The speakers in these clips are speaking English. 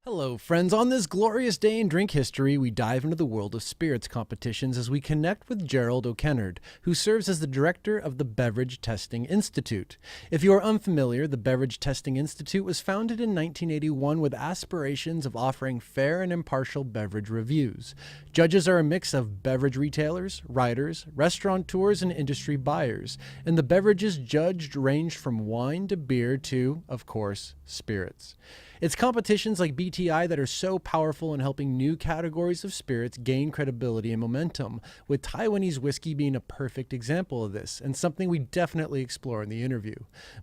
Hello, friends. On this glorious day in drink history, we dive into the world of spirits competitions as we connect with Jerald O'Kennard, who serves as the director of the Beverage Testing Institute. If you are unfamiliar, the Beverage Testing Institute was founded in 1981 with aspirations of offering fair and impartial beverage reviews. Judges are a mix of beverage retailers, writers, restaurateurs, and industry buyers, and the beverages judged ranged from wine to beer to, of course, spirits. It's competitions like BTI that are so powerful in helping new categories of spirits gain credibility and momentum, with Taiwanese whiskey being a perfect example of this, and something we definitely explore in the interview.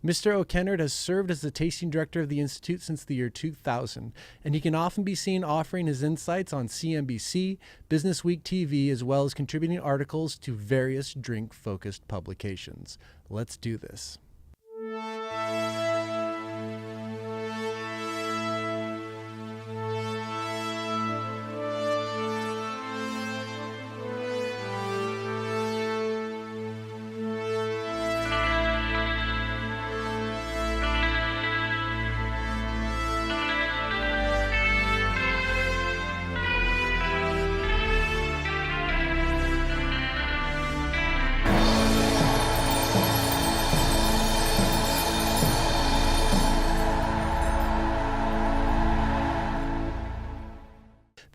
Mr. O'Kennard has served as the tasting director of the Institute since the year 2000, and he can often be seen offering his insights on CNBC, Business Week TV, as well as contributing articles to various drink-focused publications. Let's do this.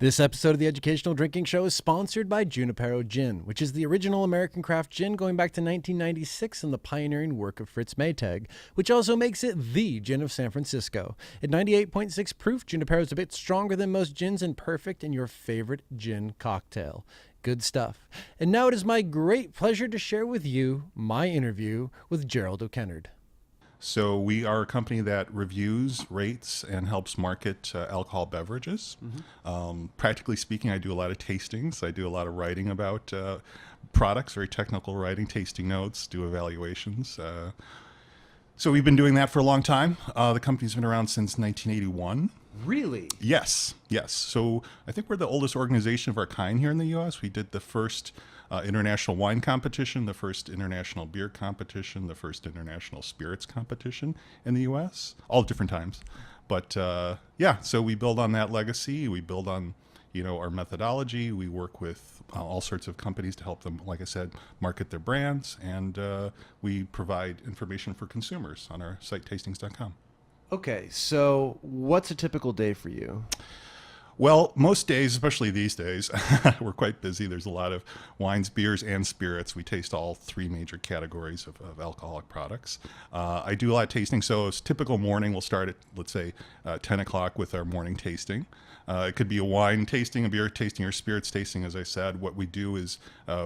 This episode of the Educational Drinking Show is sponsored by Junipero Gin, which is the original American craft gin going back to 1996 and the pioneering work of Fritz Maytag, which also makes it the gin of San Francisco. At 98.6 proof, Junipero is a bit stronger than most gins and perfect in your favorite gin cocktail. Good stuff. And now it is my great pleasure to share with you my interview with Jerald O'Kennard. So we are a company that reviews, rates, and helps market alcohol beverages. Practically speaking, I do a lot of tastings. I do a lot of writing about products, very technical writing, tasting notes, do evaluations. So we've been doing that for a long time. The company's been around since 1981. Really? Yes. So I think we're the oldest organization of our kind here in the U.S. We did the first international wine competition, the first international beer competition, the first international spirits competition in the U.S., all different times. But so we build on that legacy. We build on, our methodology. We work with all sorts of companies to help them, like I said, market their brands. And we provide information for consumers on our site, tastings.com. Okay, so what's a typical day for you? Well, most days, especially these days, we're quite busy. There's a lot of wines, beers, and spirits. We taste all three major categories of alcoholic products. I do a lot of tasting. So a typical morning, we'll start at, let's say, 10 o'clock with our morning tasting. It could be a wine tasting, a beer tasting, or spirits tasting, as I said. What we do is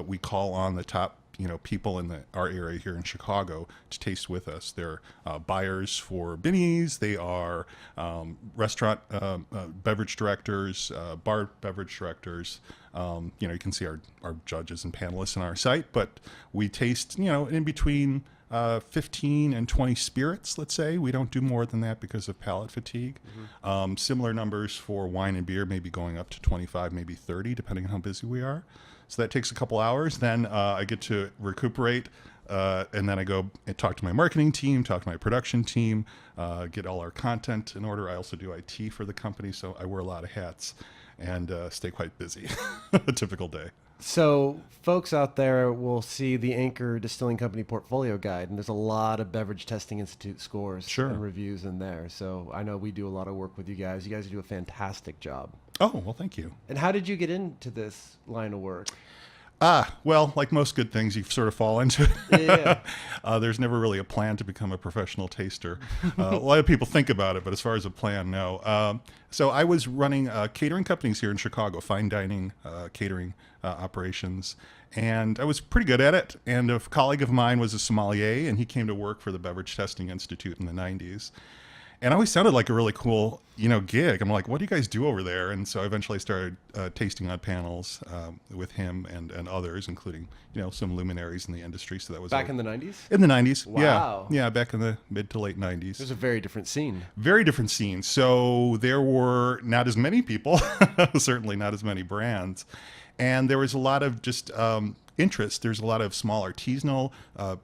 we call on the top people in our area here in Chicago to taste with us. They're buyers for Binny's. They are restaurant beverage directors, bar beverage directors. You can see our judges and panelists on our site, but we taste, in between 15 and 20 spirits, let's say. We don't do more than that because of palate fatigue. Similar numbers for wine and beer, maybe going up to 25, maybe 30, depending on how busy we are. So that takes a couple hours. Then I get to recuperate, and then I go and talk to my marketing team, talk to my production team, get all our content in order. I also do IT for the company, so I wear a lot of hats and stay quite busy. A typical day. So folks out there will see the Anchor Distilling Company portfolio guide, and there's a lot of Beverage Testing Institute scores and reviews in there. So I know we do a lot of work with you guys. You guys do a fantastic job. Oh, well, thank you. And how did you get into this line of work? Well, like most good things, you sort of fall into it. Yeah. There's never really a plan to become a professional taster. A lot of people think about it, but as far as a plan, no. So I was running catering companies here in Chicago, fine dining catering operations, and I was pretty good at it. And a colleague of mine was a sommelier, and he came to work for the Beverage Testing Institute in the 90s. And I always sounded like a really cool, gig. I'm like, what do you guys do over there? And so I eventually started tasting on panels with him and others, including, some luminaries in the industry. So that was back in the 90s? In the 90s. Wow. Yeah, back in the mid to late 90s. It was a very different scene. Very different scene. So there were not as many people, certainly not as many brands. And there was a lot of just interest. There's a lot of small artisanal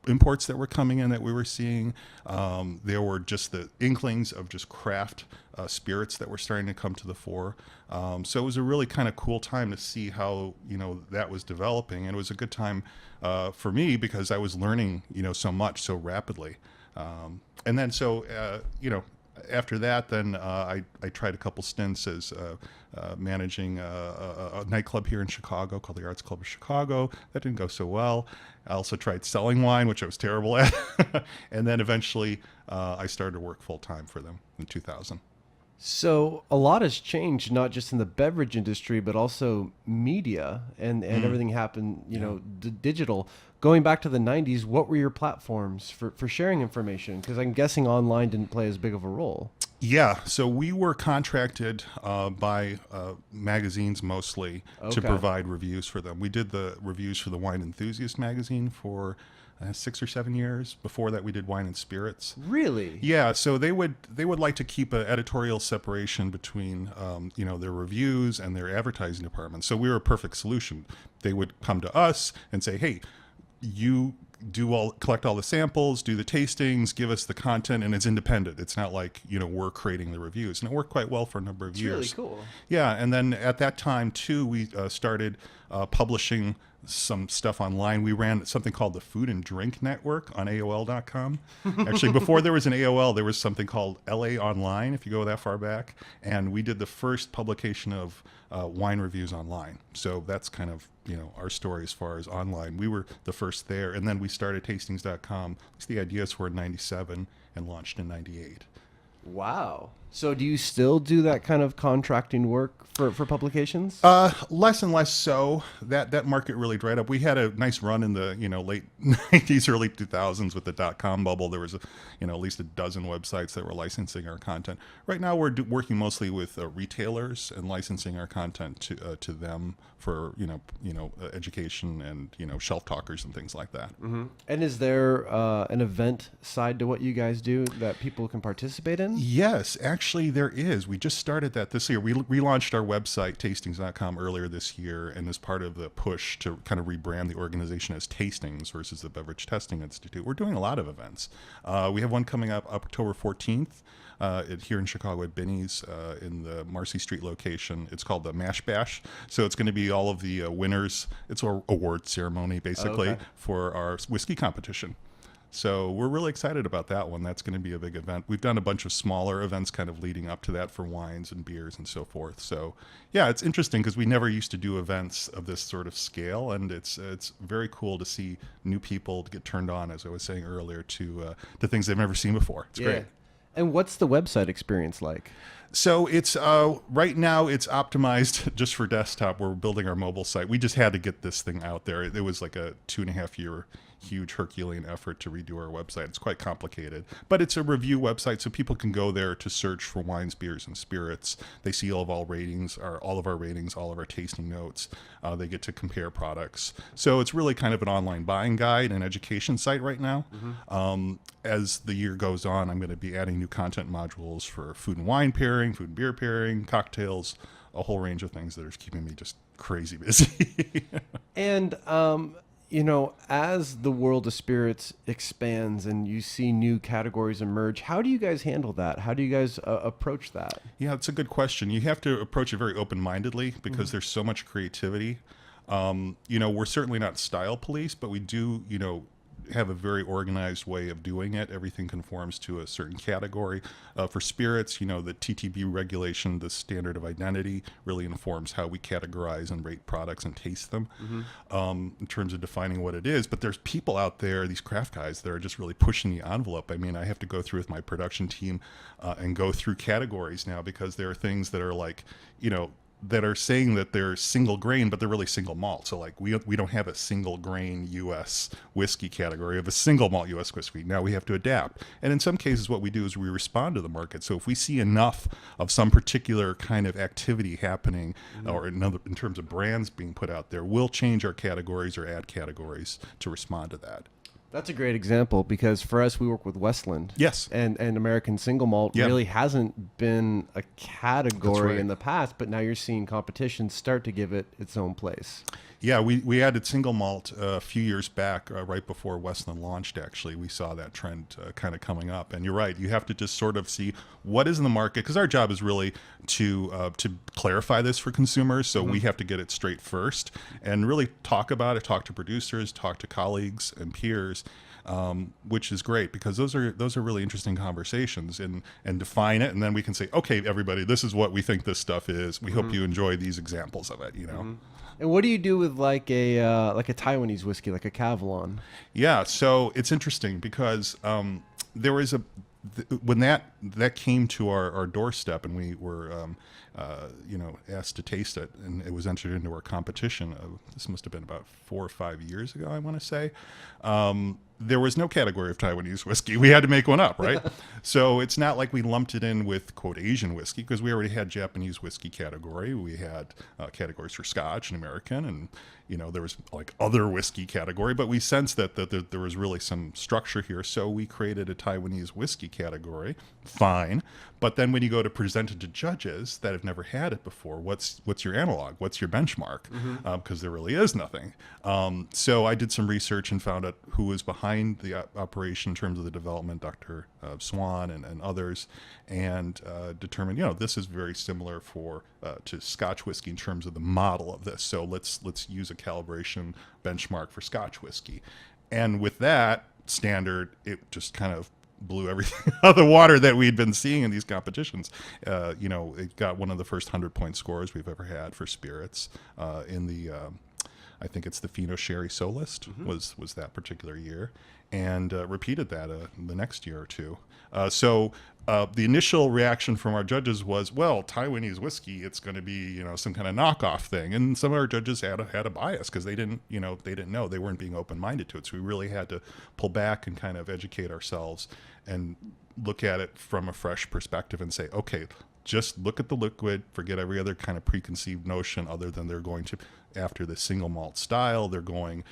imports that were coming in that we were seeing. There were just the inklings of just craft spirits that were starting to come to the fore. So it was a really kind of cool time to see how, that was developing. And it was a good time for me because I was learning, so much so rapidly. And then after that, then I tried a couple stints as managing a nightclub here in Chicago called the Arts Club of Chicago. That didn't go so well. I also tried selling wine, which I was terrible at. And then eventually I started to work full time for them in 2000. So a lot has changed, not just in the beverage industry, but also media and everything happened, digital. Going back to the 90s, what were your platforms for sharing information? Because I'm guessing online didn't play as big of a role. Yeah, so we were contracted by magazines mostly to provide reviews for them. We did the reviews for the Wine Enthusiast magazine for 6 or 7 years. Before that, we did Wine and Spirits. Really? Yeah. So they would like to keep an editorial separation between their reviews and their advertising department. So we were a perfect solution. They would come to us and say, "Hey, you collect all the samples, do the tastings, give us the content, and it's independent. It's not like we're creating the reviews." And it worked quite well for a number of years. Really cool. Yeah, and then at that time too, we started publishing some stuff online. We ran something called the Food and Drink Network on AOL.com. Actually, before there was an AOL, there was something called LA Online, if you go that far back. And we did the first publication of wine reviews online. So that's kind of, our story as far as online. We were the first there. And then we started tastings.com. At least the ideas were in 97 and launched in 98. Wow. So do you still do that kind of contracting work for publications? Less and less so. That market really dried up. We had a nice run in the late 90s, early 2000s with the .com bubble. There was at least a dozen websites that were licensing our content. Right now we're working mostly with retailers and licensing our content to them for education and shelf talkers and things like that. Mm-hmm. And is there an event side to what you guys do that people can participate in? Yes, actually there is. We just started that this year. We relaunched our website, tastings.com, earlier this year, and as part of the push to kind of rebrand the organization as Tastings versus the Beverage Testing Institute, we're doing a lot of events. We have one coming up October 14th here in Chicago at Binny's in the Marcy Street location. It's called the Mash Bash. So it's going to be all of the winners. It's an award ceremony, basically, for our whiskey competition. So we're really excited about that one. That's going to be a big event. We've done a bunch of smaller events kind of leading up to that for wines and beers and so forth. So yeah, it's interesting because we never used to do events of this sort of scale, and it's very cool to see new people get turned on, as I was saying earlier, to things they've never seen before. It's great. And what's the website experience like? So it's right now it's optimized just for desktop. We're building our mobile site. We just had to get this thing out there. It was like a 2.5 year huge Herculean effort to redo our website. It's quite complicated, but it's a review website, so people can go there to search for wines, beers, and spirits. They see all of our ratings, all of our tasting notes. They get to compare products. So it's really kind of an online buying guide and education site right now. Mm-hmm. As the year goes on, I'm going to be adding new content modules for food and wine pairing, food and beer pairing, cocktails, a whole range of things that are keeping me just crazy busy. And as the world of spirits expands and you see new categories emerge, how do you guys handle that? How do you guys approach that? Yeah, it's a good question. You have to approach it very open-mindedly because there's so much creativity. We're certainly not style police, but we do, have a very organized way of doing it. Everything conforms to a certain category. For spirits, the TTB regulation, the standard of identity, really informs how we categorize and rate products and taste them in terms of defining what it is. But there's people out there, these craft guys, that are just really pushing the envelope. I mean, I have to go through with my production team and go through categories now because there are things that are like, that are saying that they're single grain, but they're really single malt. So like we don't have a single grain U.S. whiskey category of a single malt U.S. whiskey. Now we have to adapt. And in some cases, what we do is we respond to the market. So if we see enough of some particular kind of activity happening, or in terms of brands being put out there, we'll change our categories or add categories to respond to that. That's a great example because for us, we work with Westland. Yes. And American single malt really hasn't been a category in the past, but now you're seeing competition start to give it its own place. Yeah, we added single malt a few years back, right before Westland launched, actually. We saw that trend kind of coming up. And you're right, you have to just sort of see what is in the market, because our job is really to clarify this for consumers. So we have to get it straight first and really talk about it, talk to producers, talk to colleagues and peers, which is great, because those are really interesting conversations, and define it. And then we can say, okay, everybody, this is what we think this stuff is. We hope you enjoy these examples of it, you know. And what do you do with like a Taiwanese whiskey, like a Kavalan? Yeah, so it's interesting because there was when that came to our doorstep, and we were asked to taste it, and it was entered into our competition. This must have been about 4 or 5 years ago, I want to say. There was no category of Taiwanese whiskey. We had to make one up, right? So it's not like we lumped it in with, quote, Asian whiskey, because we already had Japanese whiskey category. We had categories for Scotch and American, and there was like other whiskey category, but we sensed that there was really some structure here. So we created a Taiwanese whiskey category. Fine. But then when you go to present it to judges that have never had it before, what's your analog? What's your benchmark? Because there really is nothing. So I did some research and found out who was behind the operation in terms of the development, Dr. Swan and others, and determined, this is very similar to Scotch whiskey in terms of the model of this. So let's use a calibration benchmark for Scotch whiskey. And with that standard, it just kind of blew everything out of the water that we'd been seeing in these competitions. It got one of the first 100-point scores we've ever had for spirits in the I think it's the Fino Sherry Solist was that particular year, and repeated that the next year or two. So the initial reaction from our judges was, well, Taiwanese whiskey, it's going to be some kind of knockoff thing, and some of our judges had a bias because they didn't know, they weren't being open-minded to it. So we really had to pull back and kind of educate ourselves and look at it from a fresh perspective and say, okay, just look at the liquid, forget every other kind of preconceived notion, other than they're going to, after the single malt style, they're going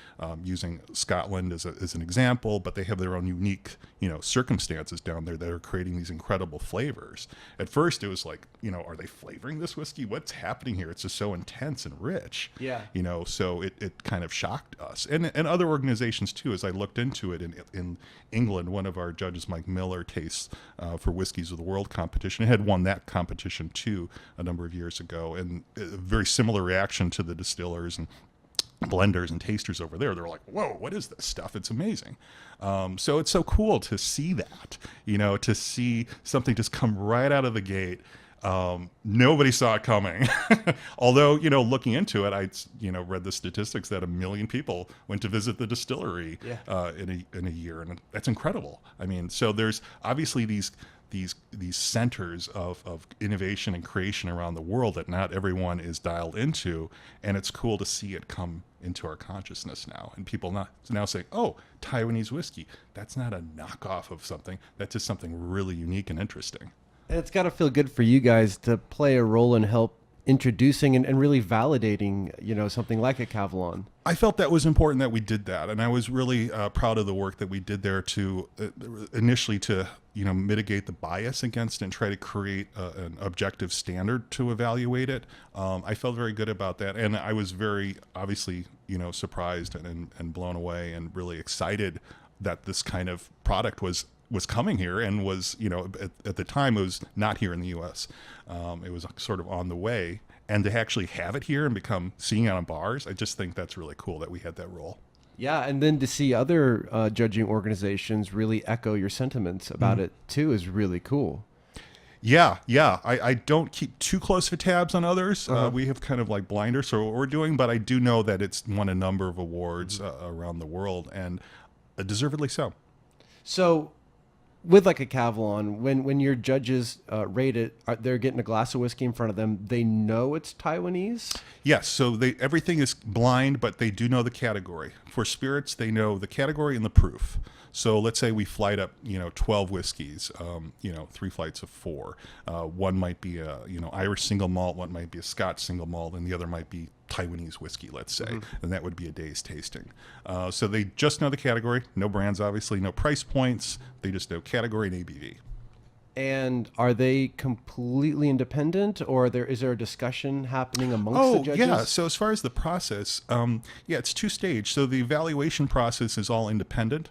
using Scotland as an example, but they have their own unique circumstances down there that are creating these incredible flavors. At first it was like, are they flavoring this whiskey? What's happening here? It's just so intense and rich. Yeah. So it kind of shocked us, and other organizations too. As I looked into it, in England, one of our judges, Mike Miller, tastes for Whiskeys of the World competition, had won that competition too a number of years ago, and a very similar reaction to the distillers and blenders and tasters over there. They're like, whoa, what is this stuff? It's amazing. So it's so cool to see that, to see something just come right out of the gate. Nobody saw it coming. Although, looking into it, I read the statistics that 1 million people went to visit the distillery in a year, and that's incredible. I mean, so there's obviously these centers of innovation and creation around the world that not everyone is dialed into, and it's cool to see it come into our consciousness now, and people now saying, oh, Taiwanese whiskey, that's not a knockoff of something, that's just something really unique and interesting. And it's got to feel good for you guys to play a role in help introducing and really validating, something like a Kavalan. I felt that was important that we did that, and I was really proud of the work that we did there to initially to mitigate the bias against it and try to create an objective standard to evaluate it. I felt very good about that, and I was very obviously surprised and blown away and really excited that this kind of product was coming here, and was, at the time, it was not here in the U.S. It was sort of on the way, and to actually have it here and seeing it on bars, I just think that's really cool that we had that role. Yeah, and then to see other judging organizations really echo your sentiments about it too is really cool. Yeah. I don't keep too close of tabs on others. We have kind of like blinders for what we're doing, but I do know that it's won a number of awards around the world, and deservedly so. So, with like a Kavalan, when your judges rate it, they're getting a glass of whiskey in front of them. They know it's Taiwanese? Yes. So everything is blind, but they do know the category. For spirits, they know the category and the proof. So let's say we flight up, 12 whiskeys, 3 flights of 4. One might be a, Irish single malt, one might be a Scotch single malt, and the other might be Taiwanese whiskey, let's say, and that would be a day's tasting. So they just know the category, no brands, obviously, no price points. They just know category and ABV. And are they completely independent, or is there a discussion happening amongst the judges? Yeah. So as far as the process, it's two-stage. So the evaluation process is all independent.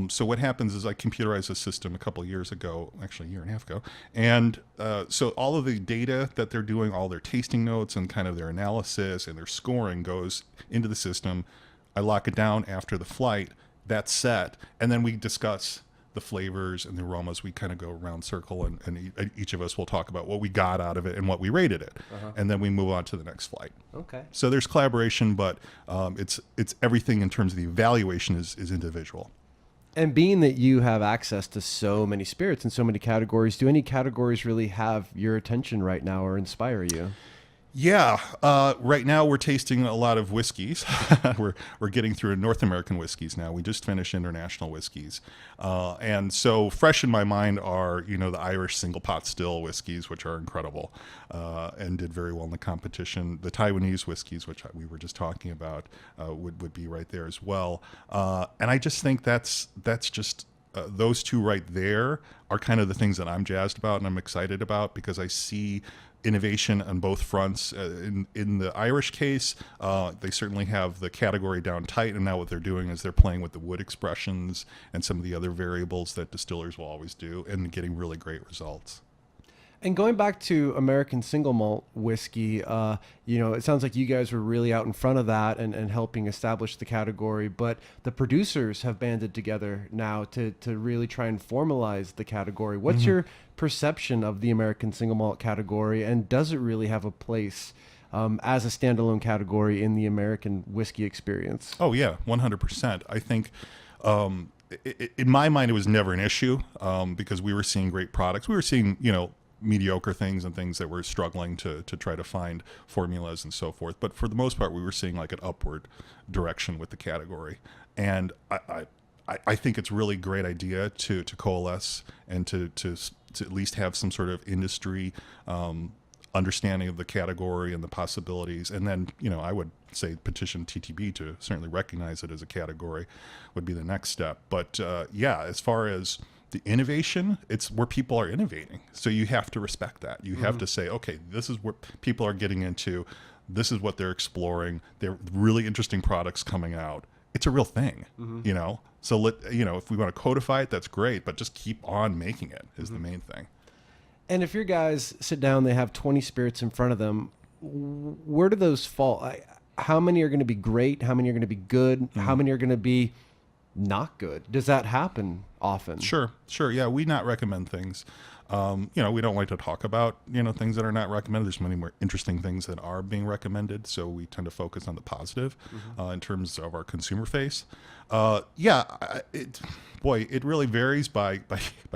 So what happens is I computerized the system a couple of years ago, actually a year and a half ago. And so all of the data that they're doing, all their tasting notes and kind of their analysis and their scoring goes into the system. I lock it down after the flight. That's set. And then we discuss the flavors and the aromas. We kind of go around circle, and each of us will talk about what we got out of it and what we rated it. And then we move on to the next flight. Okay. So there's collaboration, but it's everything in terms of the evaluation is individual. And being that you have access to so many spirits and so many categories, do any categories really have your attention right now or inspire you? Yeah, right now we're tasting a lot of whiskeys. we're getting through North American whiskeys now. We just finished international whiskeys, and so fresh in my mind are the Irish single pot still whiskeys, which are incredible and did very well in the competition. The Taiwanese whiskeys, which we were just talking about, would be right there as well. And I just think that's just. Those two right there are kind of the things that I'm jazzed about and I'm excited about, because I see innovation on both fronts. In the Irish case, they certainly have the category down tight, and now what they're doing is they're playing with the wood expressions and some of the other variables that distillers will always do, and getting really great results. And going back to American single malt whiskey, it sounds like you guys were really out in front of that and helping establish the category, but the producers have banded together now to really try and formalize the category. What's your perception of the American single malt category, and does it really have a place as a standalone category in the American whiskey experience? Oh yeah, 100%. I think in my mind, it was never an issue because we were seeing great products. We were seeing, mediocre things and things that were struggling to try to find formulas and so forth. But for the most part, we were seeing like an upward direction with the category. And I think it's really great idea to coalesce and to at least have some sort of industry understanding of the category and the possibilities. And then, I would say petition TTB to certainly recognize it as a category would be the next step. But as far as the innovation, it's where people are innovating. So you have to respect that. You have to say, okay, this is what people are getting into. This is what they're exploring. They're really interesting products coming out. It's a real thing, So if we want to codify it, that's great, but just keep on making it is the main thing. And if your guys sit down, they have 20 spirits in front of them, where do those fall? How many are going to be great? How many are going to be good? How many are going to be not good? Does that happen often? Sure. Yeah, we not recommend things. We don't like to talk about, things that are not recommended. There's many more interesting things that are being recommended. So we tend to focus on the positive in terms of our consumer face. It really varies by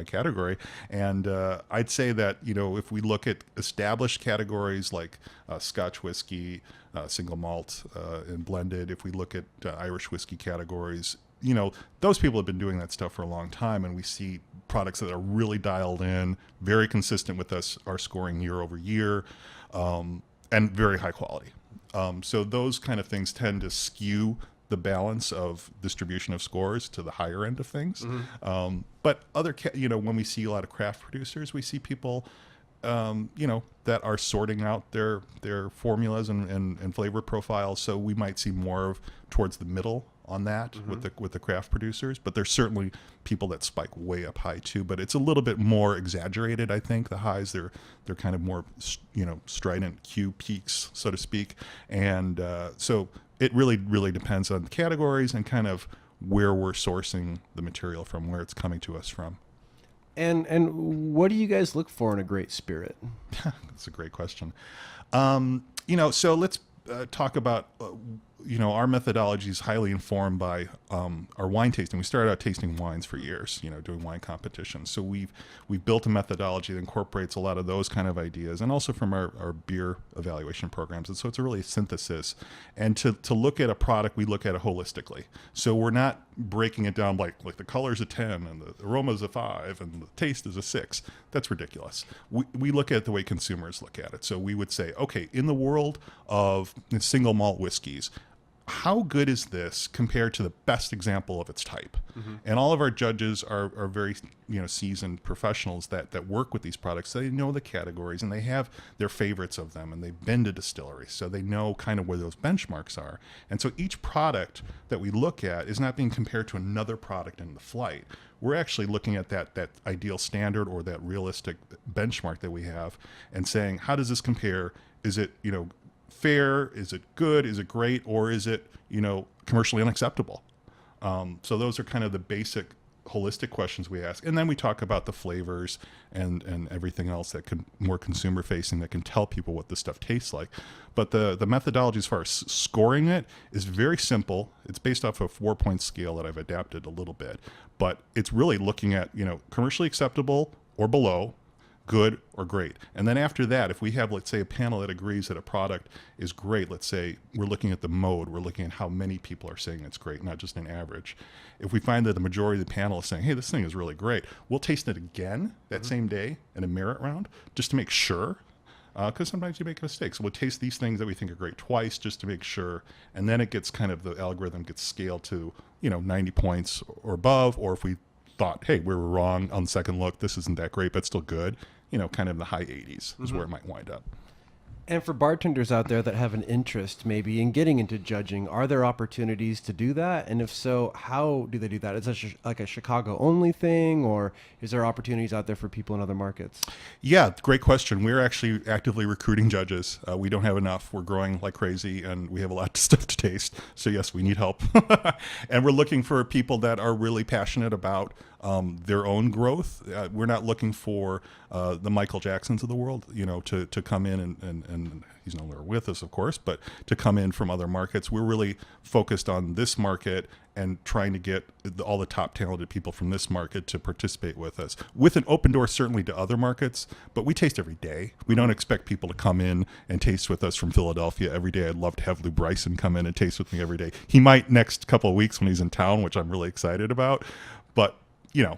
category. And I'd say that, if we look at established categories like Scotch whiskey, single malt and blended, if we look at Irish whiskey categories, those people have been doing that stuff for a long time, and we see products that are really dialed in, very consistent with our scoring year over year, and very high quality. So those kind of things tend to skew the balance of distribution of scores to the higher end of things. But when we see a lot of craft producers, we see people, that are sorting out their formulas and flavor profiles. So we might see more of towards the middle on that with the craft producers, but there's certainly people that spike way up high too, but it's a little bit more exaggerated. I think the highs, they're kind of more, strident Q peaks, so to speak. And so it really depends on the categories and kind of where we're sourcing the material from, where it's coming to us from. And what do you guys look for in a great spirit? That's a great question. So let's talk about, our methodology is highly informed by our wine tasting. We started out tasting wines for years, doing wine competitions. So we've built a methodology that incorporates a lot of those kind of ideas, and also from our beer evaluation programs. And so it's a really synthesis. And to look at a product, we look at it holistically. So we're not breaking it down like the color's a 10 and the aroma's a 5 and the taste is a 6. That's ridiculous. We look at it the way consumers look at it. So we would say, okay, in the world of single malt whiskeys, how good is this compared to the best example of its type? And all of our judges are very seasoned professionals that work with these products. So they know the categories and they have their favorites of them, and they've been to distilleries, so they know kind of where those benchmarks are. And so each product that we look at is not being compared to another product in the flight. We're actually looking at that ideal standard or that realistic benchmark that we have and saying, how does this compare? Is it fair? Is it good? Is it great? Or is it, commercially unacceptable? So those are kind of the basic holistic questions we ask. And then we talk about the flavors and everything else that can more consumer facing that can tell people what this stuff tastes like. But the methodology as far as scoring it is very simple. It's based off a 4-point scale that I've adapted a little bit, but it's really looking at, commercially acceptable or below, good or great. And then after that, if we have, let's say, a panel that agrees that a product is great, let's say we're looking at the mode, we're looking at how many people are saying it's great, not just an average. If we find that the majority of the panel is saying, hey, this thing is really great, we'll taste it again that same day in a merit round just to make sure, because sometimes you make mistakes. So we'll taste these things that we think are great twice just to make sure, and then it gets kind of, the algorithm gets scaled to 90 points or above, or if we thought, hey, we were wrong on second look, this isn't that great, but still good, kind of the high 80s is where it might wind up. And for bartenders out there that have an interest maybe in getting into judging, are there opportunities to do that? And if so, how do they do that? Is that like a Chicago only thing, or is there opportunities out there for people in other markets? Yeah, great question. We're actually actively recruiting judges. We don't have enough. We're growing like crazy and we have a lot of stuff to taste. So yes, we need help. And we're looking for people that are really passionate about their own growth. We're not looking for the Michael Jacksons of the world, to come in and he's no longer with us, of course, but to come in from other markets. We're really focused on this market and trying to get all the top talented people from this market to participate with us, with an open door certainly to other markets. But we taste every day. We don't expect people to come in and taste with us from Philadelphia every day. I'd love to have Lou Bryson come in and taste with me every day. He might next couple of weeks when he's in town, which I'm really excited about. But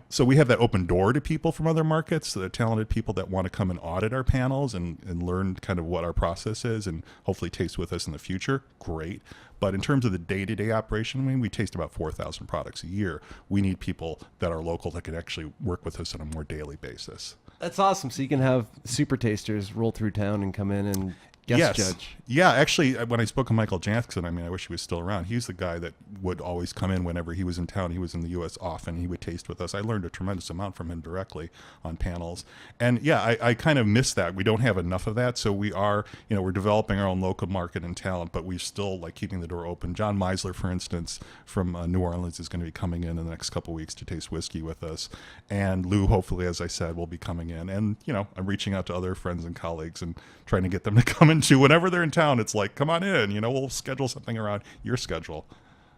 so we have that open door to people from other markets, so the talented people that want to come and audit our panels and learn kind of what our process is and hopefully taste with us in the future. Great. But in terms of the day-to-day operation, we taste about 4,000 products a year. We need people that are local that can actually work with us on a more daily basis. That's awesome. So you can have super tasters roll through town and come in and guest judge. Yeah, actually, when I spoke to Michael Jackson, I wish he was still around. He's the guy that would always come in whenever he was in town. He was in the U.S. often. He would taste with us. I learned a tremendous amount from him directly on panels. And yeah, I kind of miss that. We don't have enough of that. So we are, we're developing our own local market and talent, but we're still keeping the door open. John Meisler, for instance, from New Orleans is going to be coming in the next couple of weeks to taste whiskey with us. And Lou, hopefully, as I said, will be coming in. And, I'm reaching out to other friends and colleagues and trying to get them to come into whenever they're in town. It's like, come on in, we'll schedule something around your schedule.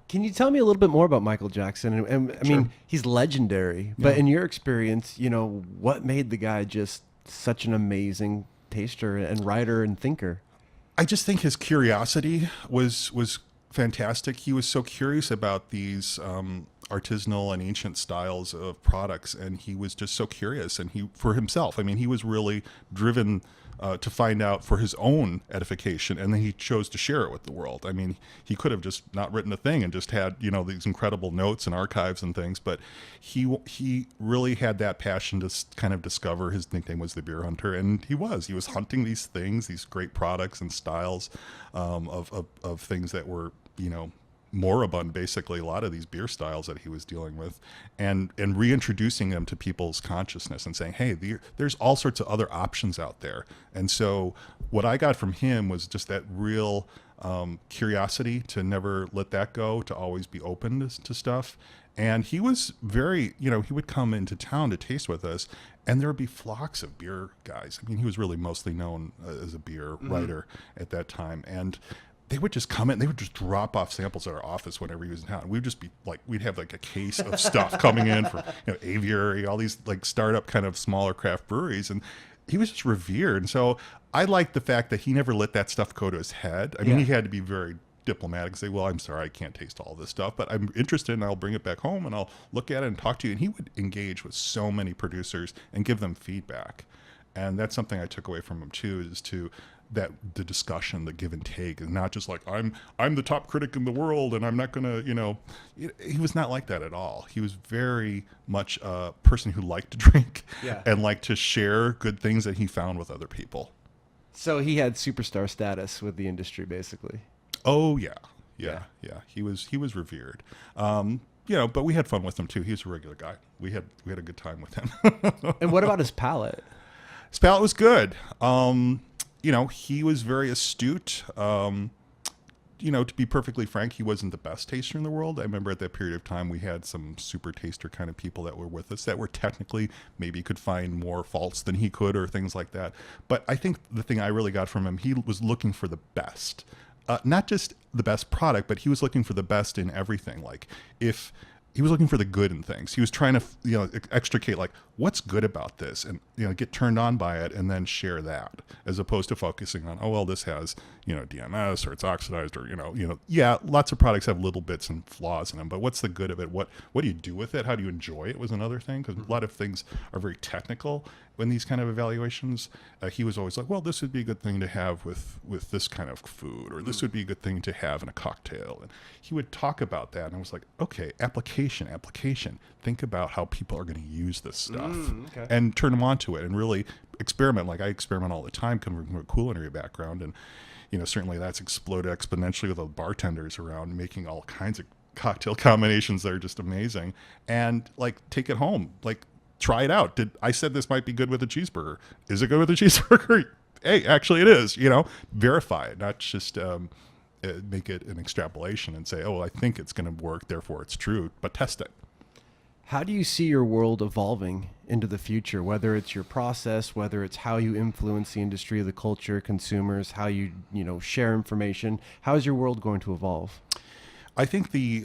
Can you tell me a little bit more about Michael Jackson? And I mean, he's legendary, but in your experience, what made the guy just such an amazing taster and writer and thinker? I just think his curiosity was fantastic. He was so curious about these artisanal and ancient styles of products, and he was just so curious. And for himself, he was really driven to find out for his own edification, and then he chose to share it with the world. He could have just not written a thing and just had these incredible notes and archives and things, but he really had that passion to kind of discover. His nickname was the Beer Hunter, and he was hunting these things, these great products and styles of things that were moribund, basically, a lot of these beer styles that he was dealing with, and reintroducing them to people's consciousness and saying, hey, there's all sorts of other options out there. And so what I got from him was just that real curiosity to never let that go, to always be open to stuff. And he was very, he would come into town to taste with us, and there would be flocks of beer guys. He was really mostly known as a beer writer at that time. And they would just come in, they would just drop off samples at our office whenever he was in town. We'd just be we'd have a case of stuff coming in from, Aviary, all these startup kind of smaller craft breweries. And he was just revered. And so I liked the fact that he never let that stuff go to his head. He had to be very diplomatic and say, well, I'm sorry, I can't taste all this stuff, but I'm interested and I'll bring it back home and I'll look at it and talk to you. And he would engage with so many producers and give them feedback. And that's something I took away from him too, is to that the discussion, the give and take, and not just like I'm the top critic in the world and I'm not gonna, he was not like that at all. He was very much a person who liked to drink and liked to share good things that he found with other people. So he had superstar status with the industry, basically. Oh yeah. He was revered. But we had fun with him too. He was a regular guy. We had a good time with him. And what about his palate? His palate was good. He was very astute. To be perfectly frank, he wasn't the best taster in the world. I remember at that period of time, we had some super taster kind of people that were with us that were technically maybe could find more faults than he could or things like that. But I think the thing I really got from him, he was looking for the best. Not just the best product, but he was looking for the best in everything. Like if he was looking for the good in things, he was trying to, extricate like what's good about this and, get turned on by it and then share that as opposed to focusing on, oh, well, this has, DMS or it's oxidized or, lots of products have little bits and flaws in them, but what's the good of it? What do you do with it? How do you enjoy it was another thing. Cause a lot of things are very technical in these kind of evaluations. He was always like, well, this would be a good thing to have with this kind of food, or this would be a good thing to have in a cocktail. And he would talk about that. And I was like, okay, application. Think about how people are going to use this stuff and turn them onto it and really experiment. Like I experiment all the time coming from a culinary background. And, certainly that's exploded exponentially with the bartenders around making all kinds of cocktail combinations that are just amazing. And like, take it home. Like, try it out. I said this might be good with a cheeseburger. Is it good with a cheeseburger? Hey, actually it is, verify it, not just make it an extrapolation and say, oh, I think it's going to work, therefore it's true, but test it. How do you see your world evolving into the future, whether it's your process, whether it's how you influence the industry, the culture, consumers, how you, share information? How is your world going to evolve? I think the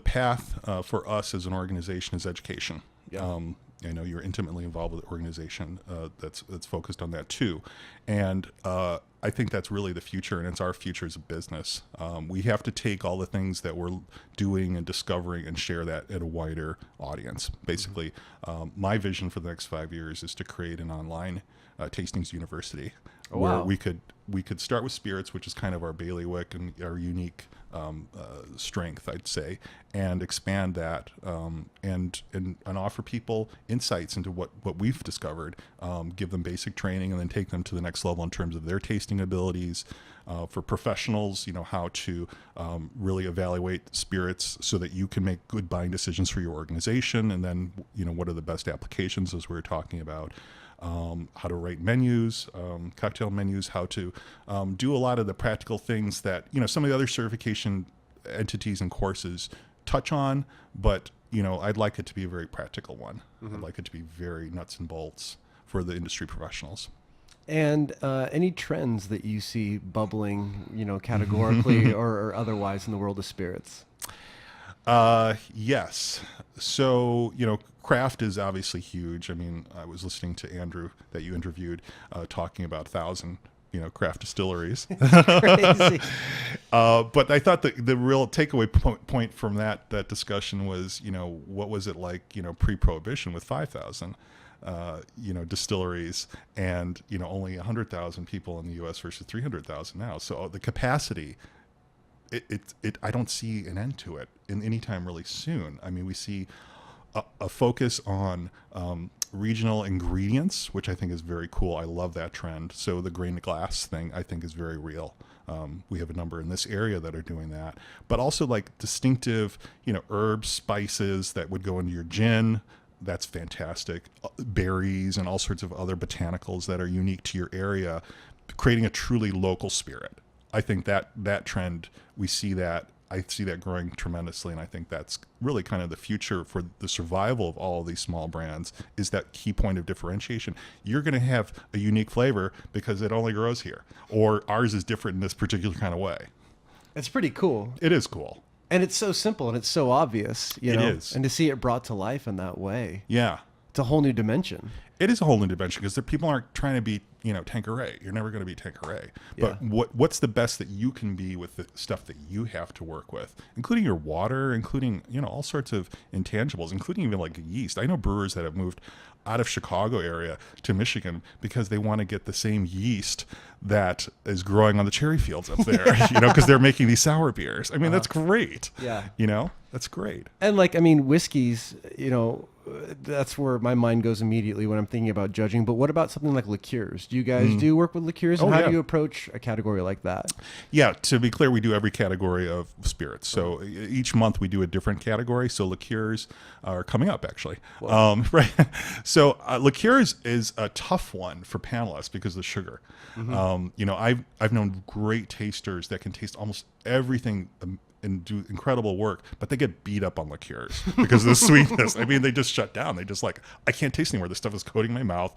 path for us as an organization is education. Yeah. I know you're intimately involved with an organization that's focused on that too. And I think that's really the future, and it's our future as a business. We have to take all the things that we're doing and discovering and share that at a wider audience. Basically, my vision for the next 5 years is to create an online tastings university where we could start with spirits, which is kind of our bailiwick and our unique strength, I'd say, and expand that and offer people insights into what we've discovered, give them basic training, and then take them to the next level in terms of their tasting abilities. For professionals, how to really evaluate spirits so that you can make good buying decisions for your organization, and then what are the best applications, as we were talking about. How to write menus, cocktail menus, how to do a lot of the practical things that, some of the other certification entities and courses touch on, but, I'd like it to be a very practical one. I'd like it to be very nuts and bolts for the industry professionals. And any trends that you see bubbling, categorically or otherwise in the world of spirits? Yes. So, craft is obviously huge. I mean, I was listening to Andrew that you interviewed talking about 1,000, craft distilleries. Crazy. But I thought the real takeaway point from that discussion was, what was it like, pre-prohibition with 5,000, distilleries and, only 100,000 people in the U.S. versus 300,000 now. So the capacity, I don't see an end to it in any time really soon. I mean, we see a focus on regional ingredients, which I think is very cool. I love that trend. So the grain to glass thing, I think, is very real. We have a number in this area that are doing that, but also like distinctive, herbs, spices that would go into your gin. That's fantastic. Berries and all sorts of other botanicals that are unique to your area, creating a truly local spirit. I think that trend, I see that growing tremendously, and I think that's really kind of the future for the survival of all of these small brands, is that key point of differentiation. You're going to have a unique flavor because it only grows here, or ours is different in this particular kind of way. It's pretty cool. It is cool. And it's so simple and it's so obvious, It is. And to see it brought to life in that way. Yeah. It's a whole new dimension. It is a whole new dimension because people aren't trying to be, Tanqueray. You're never going to be Tanqueray. But what's the best that you can be with the stuff that you have to work with, including your water, including, all sorts of intangibles, including even like yeast. I know brewers that have moved out of Chicago area to Michigan because they want to get the same yeast that is growing on the cherry fields up there, because they're making these sour beers. I mean, that's great. Yeah. That's great. And whiskeys, that's where my mind goes immediately when I'm thinking about judging. But what about something like liqueurs? Do you guys do work with liqueurs? And how do you approach a category like that? Yeah, to be clear, we do every category of spirits. So each month we do a different category. So liqueurs are coming up, actually. Right. So liqueurs is a tough one for panelists because of the sugar. I've known great tasters that can taste almost everything and do incredible work, but they get beat up on liqueurs because of the sweetness. I mean, they just shut down. They just I can't taste anymore. This stuff is coating my mouth.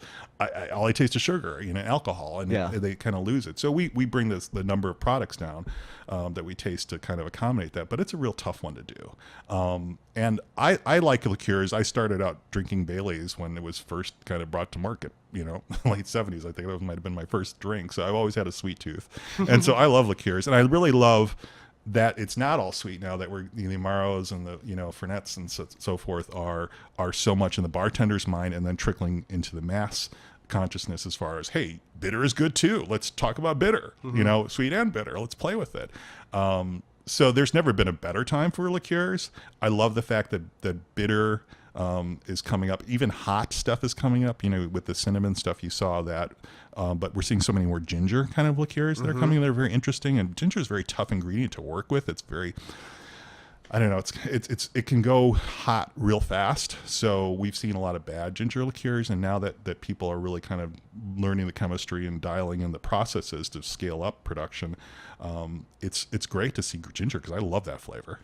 All I taste is sugar, alcohol, and they kind of lose it. So we bring the number of products down that we taste to kind of accommodate that, but it's a real tough one to do. And I like liqueurs. I started out drinking Bailey's when it was first kind of brought to market, late 70s. I think that might have been my first drink. So I've always had a sweet tooth. And so I love liqueurs, and I really love that it's not all sweet now that the Amaros and the Fernets and so forth are so much in the bartender's mind and then trickling into the mass consciousness as far as, hey, bitter is good too. Let's talk about bitter, sweet and bitter. Let's play with it. So there's never been a better time for liqueurs. I love the fact that bitter is coming up. Even hot stuff is coming up, with the cinnamon stuff, you saw that. But we're seeing so many more ginger kind of liqueurs that are coming. They're very interesting. And ginger is a very tough ingredient to work with. It's very, I don't know, it can go hot real fast. So we've seen a lot of bad ginger liqueurs. And now that people are really kind of learning the chemistry and dialing in the processes to scale up production, it's great to see ginger because I love that flavor.